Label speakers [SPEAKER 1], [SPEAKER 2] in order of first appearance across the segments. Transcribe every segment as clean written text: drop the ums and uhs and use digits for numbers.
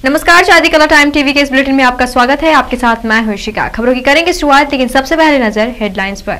[SPEAKER 1] नमस्कार, शादी कला टाइम टीवी के इस बुलेटिन में आपका स्वागत है। आपके साथ मैं हर्षिका। खबरों की करेंगे शुरुआत, लेकिन सबसे पहले नजर हेडलाइंस पर।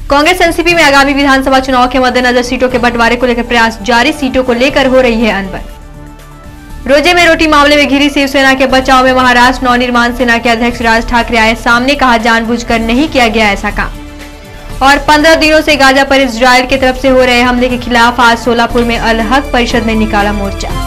[SPEAKER 1] कांग्रेस एनसीपी में आगामी विधानसभा चुनाव के मद्देनजर सीटों के बंटवारे को लेकर प्रयास जारी। सीटों को लेकर हो रही है अनबन। रोजे में रोटी मामले में घिरी शिवसेना के बचाव में महाराष्ट्र नवनिर्माण सेना के अध्यक्ष राज ठाकरे आए सामने, कहा जानबूझकर नहीं किया गया ऐसा काम। और 15 दिनों से गाजा पर इजरायल की तरफ से हो रहे हमले के खिलाफ आज सोलापुर में अल हक परिषद ने निकाला मोर्चा।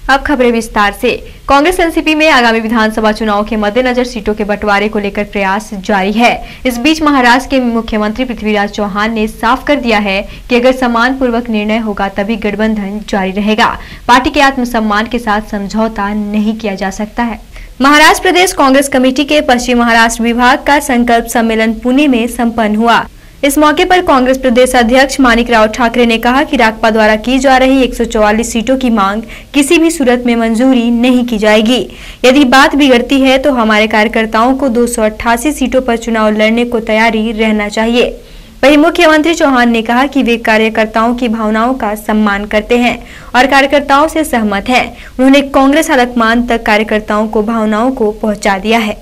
[SPEAKER 1] अब खबरें विस्तार से। कांग्रेस एनसीपी में आगामी विधानसभा चुनाव के मद्देनजर सीटों के बंटवारे को लेकर प्रयास जारी है। इस बीच महाराष्ट्र के मुख्यमंत्री पृथ्वीराज चौहान ने साफ कर दिया है कि अगर सम्मानपूर्वक निर्णय होगा तभी गठबंधन जारी रहेगा। पार्टी के आत्मसम्मान के साथ समझौता नहीं किया जा सकता है। महाराष्ट्र प्रदेश कांग्रेस कमेटी के पश्चिम महाराष्ट्र विभाग का संकल्प सम्मेलन पुणे में संपन्न हुआ। इस मौके पर कांग्रेस प्रदेश अध्यक्ष माणिकराव ठाकरे ने कहा कि राकपा द्वारा की जा रही 144 सीटों की मांग किसी भी सूरत में मंजूरी नहीं की जाएगी। यदि बात बिगड़ती है तो हमारे कार्यकर्ताओं को 288 सीटों पर चुनाव लड़ने को तैयारी रहना चाहिए। वहीं मुख्यमंत्री चौहान ने कहा कि वे कार्यकर्ताओं की भावनाओं का सम्मान करते हैं और कार्यकर्ताओं से सहमत हैं। उन्होंने कांग्रेस हाईकमान तक कार्यकर्ताओं को भावनाओं को पहुंचा दिया है।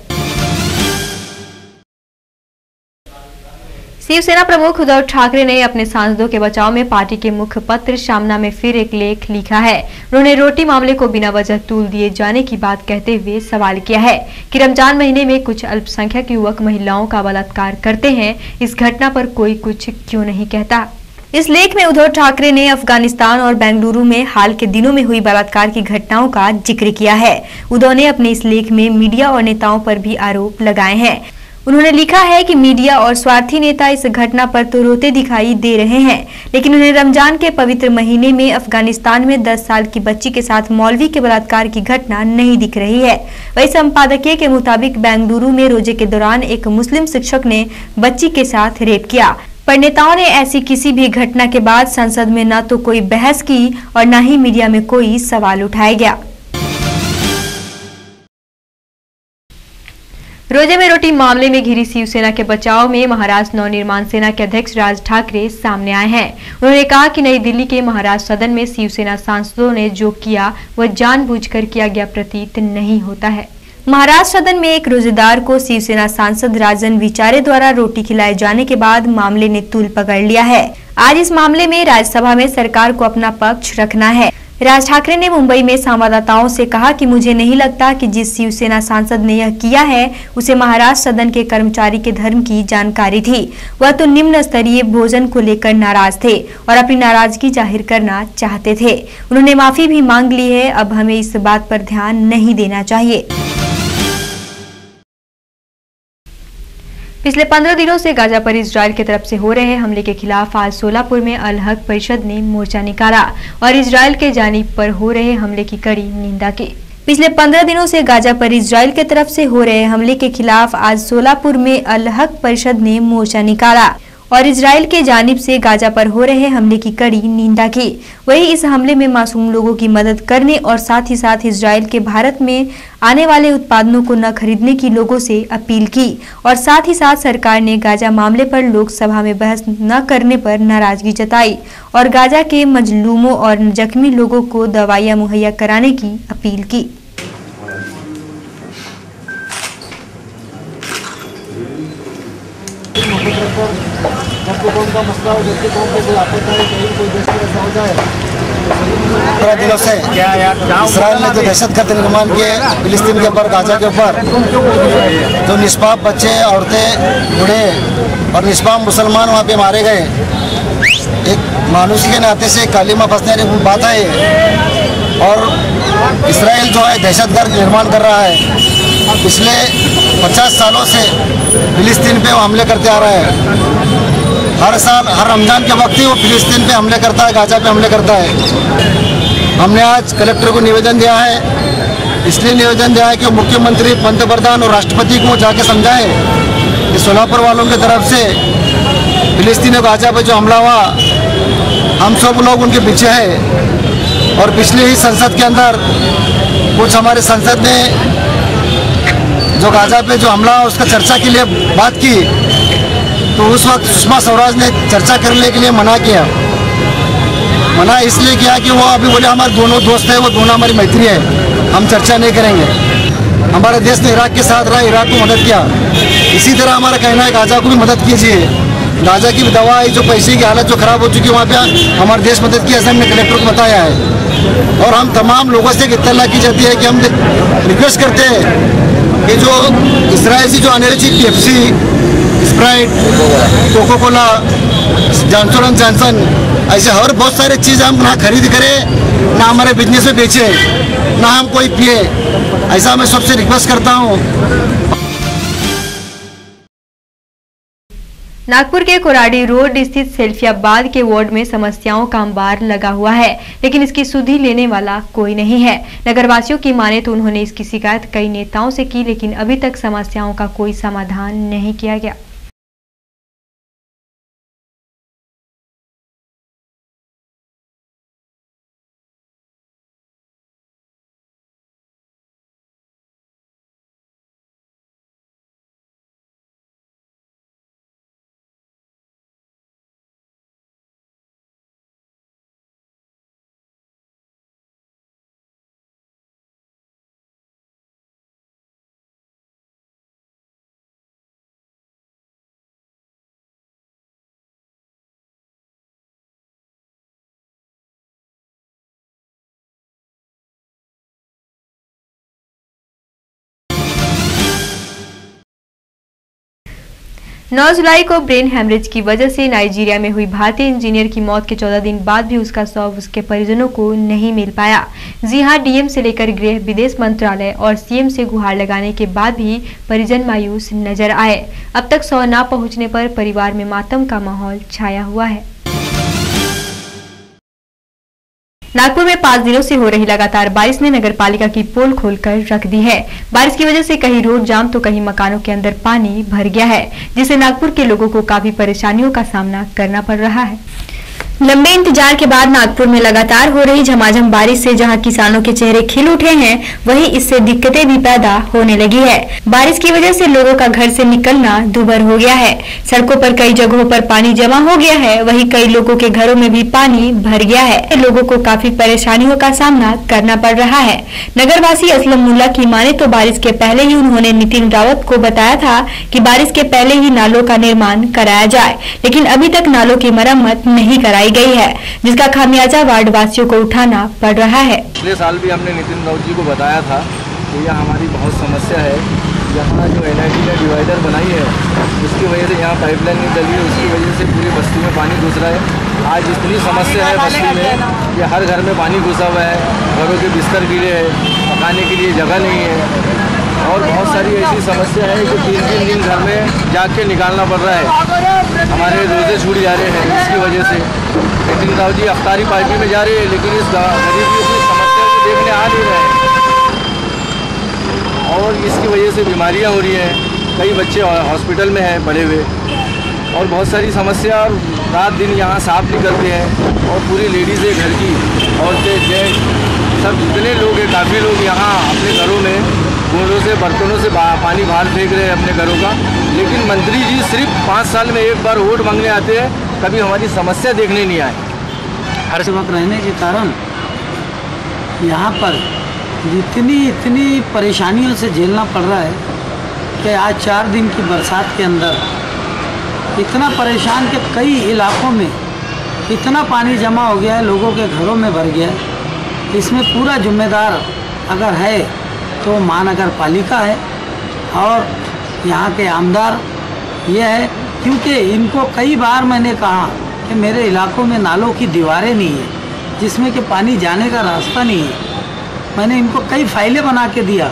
[SPEAKER 1] शिवसेना प्रमुख उद्धव ठाकरे ने अपने सांसदों के बचाव में पार्टी के मुखपत्र सामना में फिर एक लेख लिखा है। उन्होंने रोटी मामले को बिना वजह तूल दिए जाने की बात कहते हुए सवाल किया है कि रमजान महीने में कुछ अल्पसंख्यक युवक महिलाओं का बलात्कार करते हैं, इस घटना पर कोई कुछ क्यों नहीं कहता। इस लेख में उद्धव ठाकरे ने अफगानिस्तान और बेंगलुरु में हाल के दिनों में हुई बलात्कार की घटनाओं का जिक्र किया है। उद्धव ने अपने इस लेख में मीडिया और नेताओं पर भी आरोप लगाए हैं। उन्होंने लिखा है कि मीडिया और स्वार्थी नेता इस घटना पर तो रोते दिखाई दे रहे हैं, लेकिन उन्हें रमजान के पवित्र महीने में अफगानिस्तान में 10 साल की बच्ची के साथ मौलवी के बलात्कार की घटना नहीं दिख रही है। वही संपादकीय के मुताबिक बेंगलुरु में रोजे के दौरान एक मुस्लिम शिक्षक ने बच्ची के साथ रेप किया, पर नेताओं ने ऐसी किसी भी घटना के बाद संसद में न तो कोई बहस की और न ही मीडिया में कोई सवाल उठाया गया। रोजे में रोटी मामले में घिरी शिवसेना के बचाव में महाराष्ट्र नवनिर्माण सेना के अध्यक्ष राज ठाकरे सामने आए हैं। उन्होंने कहा कि नई दिल्ली के महाराष्ट्र सदन में शिवसेना सांसदों ने जो किया वह जानबूझकर किया गया प्रतीत नहीं होता है। महाराष्ट्र सदन में एक रोजेदार को शिवसेना सांसद राजन विचारे द्वारा रोटी खिलाए जाने के बाद मामले ने तूल पकड़ लिया है। आज इस मामले में राज्यसभा में सरकार को अपना पक्ष रखना है। राज ठाकरे ने मुंबई में संवाददाताओं से कहा कि मुझे नहीं लगता कि जिस शिवसेना सांसद ने यह किया है उसे महाराष्ट्र सदन के कर्मचारी के धर्म की जानकारी थी। वह तो निम्न स्तरीय भोजन को लेकर नाराज थे और अपनी नाराजगी जाहिर करना चाहते थे। उन्होंने माफी भी मांग ली है। अब हमें इस बात पर ध्यान नहीं देना चाहिए। पिछले 15 दिनों से गाजा पर इजरायल की तरफ से हो रहे हमले के खिलाफ आज सोलापुर में अल हक परिषद ने मोर्चा निकाला और इजरायल के जानिब पर हो रहे हमले की कड़ी निंदा की। पिछले 15 दिनों से गाजा पर इजरायल की तरफ से हो रहे हमले के खिलाफ आज सोलापुर में अल हक परिषद ने मोर्चा निकाला और इजरायल के जानिब से गाजा पर हो रहे हमले की कड़ी निंदा की। वहीं इस हमले में मासूम लोगों की मदद करने और साथ ही साथ इजरायल के भारत में आने वाले उत्पादों को न खरीदने की लोगों से अपील की और साथ ही साथ सरकार ने गाजा मामले पर लोकसभा में बहस न करने पर नाराजगी जताई और गाजा के मजलूमों और जख्मी लोगों को दवाइयां मुहैया कराने की अपील की।
[SPEAKER 2] दिनों से इसराइल ने जो दहशतगर्द निर्माण किए फिलिस्तीन के ऊपर, गाजा के ऊपर, जो निष्पाप बच्चे, औरतें, बूढ़े और निष्पाप मुसलमान वहाँ पे मारे गए, एक मानुष के नाते से कालिमा फंसने की बात है। और इसराइल जो है दहशतगर्द निर्माण कर रहा है। पिछले 50 सालों से फिलिस्तीन पे वो हमले करते आ रहा है। हर साल हर रमजान के वक्त ही वो फिलिस्तीन पे हमले करता है, गाजा पे हमले करता है। हमने आज कलेक्टर को निवेदन दिया है, इसलिए निवेदन दिया है कि मुख्यमंत्री, पंतप्रधान और राष्ट्रपति को जाके समझाएं कि सोलापुर वालों की तरफ से फिलिस्तीन और गाजा पे जो हमला हुआ, हम सब लोग उनके पीछे हैं। और पिछले ही संसद के अंदर कुछ हमारे संसद ने जो गाजा पे जो हमला उसका चर्चा के लिए बात की, तो उस वक्त सुषमा स्वराज ने चर्चा करने के लिए मना किया। मना इसलिए किया कि वो अभी बोले हमारे दोनों दोस्त है, वो दोनों हमारी मैत्री है, हम चर्चा नहीं करेंगे। हमारे देश ने इराक के साथ रहा, इराक को मदद किया, इसी तरह हमारा कहना है गाजा को भी मदद कीजिए। गाजा की दवा जो पैसे की हालत जो खराब हो चुकी है वहाँ पे हमारे देश मदद की, ऐसा हमने कलेक्टर को बताया है। और हम तमाम लोगों से इत्तला की जाती है कि हम रिक्वेस्ट करते हैं कि जो इसराइल से जो आने वाली चीज Pepsi, Sprite, Coca Cola, Johnson and Johnson, ऐसे और बहुत सारे चीज़ हम ना खरीद करें, ना हमारे बिजनेस में बेचे, ना हम कोई पिए, ऐसा मैं सबसे रिक्वेस्ट करता हूँ।
[SPEAKER 1] नागपुर के कोराडी रोड स्थित सेल्फियाबाद के वार्ड में समस्याओं का अंबार लगा हुआ है, लेकिन इसकी सुधि लेने वाला कोई नहीं है। नगरवासियों की माने तो उन्होंने इसकी शिकायत कई नेताओं से की, लेकिन अभी तक समस्याओं का कोई समाधान नहीं किया गया। नौ जुलाई को ब्रेन हेमरेज की वजह से नाइजीरिया में हुई भारतीय इंजीनियर की मौत के 14 दिन बाद भी उसका शव उसके परिजनों को नहीं मिल पाया। जी हां, डीएम से लेकर गृह, विदेश मंत्रालय और सीएम से गुहार लगाने के बाद भी परिजन मायूस नजर आए। अब तक शव न पहुंचने पर परिवार में मातम का माहौल छाया हुआ है। नागपुर में 5 दिनों से हो रही लगातार बारिश ने नगरपालिका की पोल खोलकर रख दी है। बारिश की वजह से कहीं रोड जाम तो कहीं मकानों के अंदर पानी भर गया है, जिससे नागपुर के लोगों को काफी परेशानियों का सामना करना पड़ रहा है। लंबे इंतजार के बाद नागपुर में लगातार हो रही झमाझम बारिश से जहां किसानों के चेहरे खिल उठे हैं, वहीं इससे दिक्कतें भी पैदा होने लगी है। बारिश की वजह से लोगों का घर से निकलना दूभर हो गया है। सड़कों पर कई जगहों पर पानी जमा हो गया है, वहीं कई लोगों के घरों में भी पानी भर गया है। लोगों को काफी परेशानियों का सामना करना पड़ रहा है। नगरवासी असलम मुल्ला की माने तो बारिश के पहले ही उन्होंने नितिन रावत को बताया था कि बारिश के पहले ही नालों का निर्माण कराया जाए, लेकिन अभी तक नालों की मरम्मत नहीं कराई गई है, जिसका खामियाजा वार्ड वासियों को उठाना पड़ रहा है।
[SPEAKER 3] पिछले साल भी हमने नितिन रावत जी को बताया था कि यह हमारी बहुत समस्या है। यहाँ जो एनआईटी ने डिवाइडर बनाई है उसकी वजह से यहाँ पाइपलाइन नहीं डली है, उसकी वजह से पूरी बस्ती में पानी घुस रहा है। आज इतनी समस्या है बस्ती में कि हर घर में पानी घुसा हुआ है, घरों के बिस्तर गीले हैं, पकाने के लिए जगह नहीं है और बहुत सारी ऐसी समस्या है कि 3-3 दिन घर में जाग के निकालना पड़ रहा है। हमारे रोजे छूट जा रहे हैं इसकी वजह से। नितिन रावत जी अफ्तारी पार्टी में जा रहे हैं, लेकिन इस गरीबी की समस्या को देखने आ नहीं रहे हैं और इसकी वजह से बीमारियां हो रही हैं। कई बच्चे हॉस्पिटल में हैं पड़े हुए और बहुत सारी समस्या। रात दिन यहाँ साफ नहीं करते हैं और पूरी लेडीज़ें, घर की औरतें, जेंट्स, सब जितने लोग हैं, काफ़ी लोग यहाँ अपने घरों में कूड़ों से, बर्तनों से पानी बाहर फेंक रहे हैं अपने घरों का। लेकिन मंत्री जी सिर्फ 5 साल में एक बार वोट मांगने आते हैं, कभी हमारी समस्या देखने नहीं आए।
[SPEAKER 4] हर वक्त रहने के कारण यहाँ पर इतनी परेशानियों से झेलना पड़ रहा है कि आज 4 दिन की बरसात के अंदर इतना परेशान कि कई इलाकों में इतना पानी जमा हो गया है, लोगों के घरों में भर गया है। इसमें पूरा जिम्मेदार अगर है तो महानगर पालिका है और यहाँ के आमदार ये है, क्योंकि इनको कई बार मैंने कहा कि मेरे इलाकों में नालों की दीवारें नहीं है जिसमें कि पानी जाने का रास्ता नहीं है। मैंने इनको कई फाइलें बना के दिया,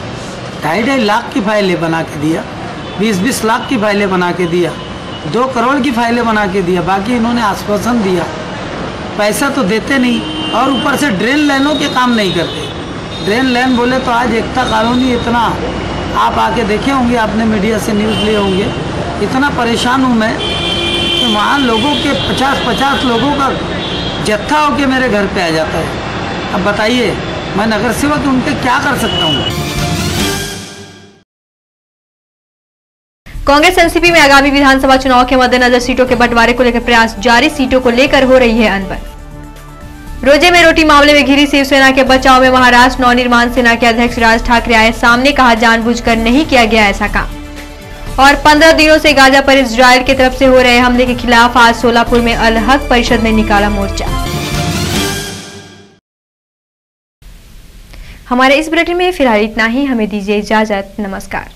[SPEAKER 4] 2.5 लाख की फाइलें बना के दिया, 20-20 लाख की फाइलें बना के दिया, 2 करोड़ की फाइलें बना के दिया। बाकी इन्होंने आश्वासन दिया, पैसा तो देते नहीं और ऊपर से ड्रेन लाइनों के काम नहीं करते। ड्रेन लाइन बोले तो आज एकता कॉलोनी इतना, आप आके देखे होंगे, आपने मीडिया से न्यूज़ लिए होंगे, इतना परेशान हूँ मैं कि वहाँ लोगों के 50-50 लोगों का जत्था होके मेरे घर पे आ जाता है। अब बताइए मैं नगर सेवक उनके क्या कर सकता हूँ।
[SPEAKER 1] कांग्रेस एनसीपी में आगामी विधानसभा चुनाव के मद्देनजर सीटों के बंटवारे को लेकर प्रयास जारी। सीटों को लेकर हो रही है अनबन। रोजे में रोटी मामले में घिरी शिवसेना के बचाव में महाराष्ट्र नवनिर्माण सेना के अध्यक्ष राज ठाकरे आए सामने, कहा जानबूझकर नहीं किया गया ऐसा काम। और 15 दिनों से गाजा पर इजराइल की तरफ से हो रहे हमले के खिलाफ आज सोलापुर में अल हक परिषद ने निकाला मोर्चा। हमारे इस बुलेटिन में फिलहाल इतना ही, हमें दीजिए इजाजत, नमस्कार।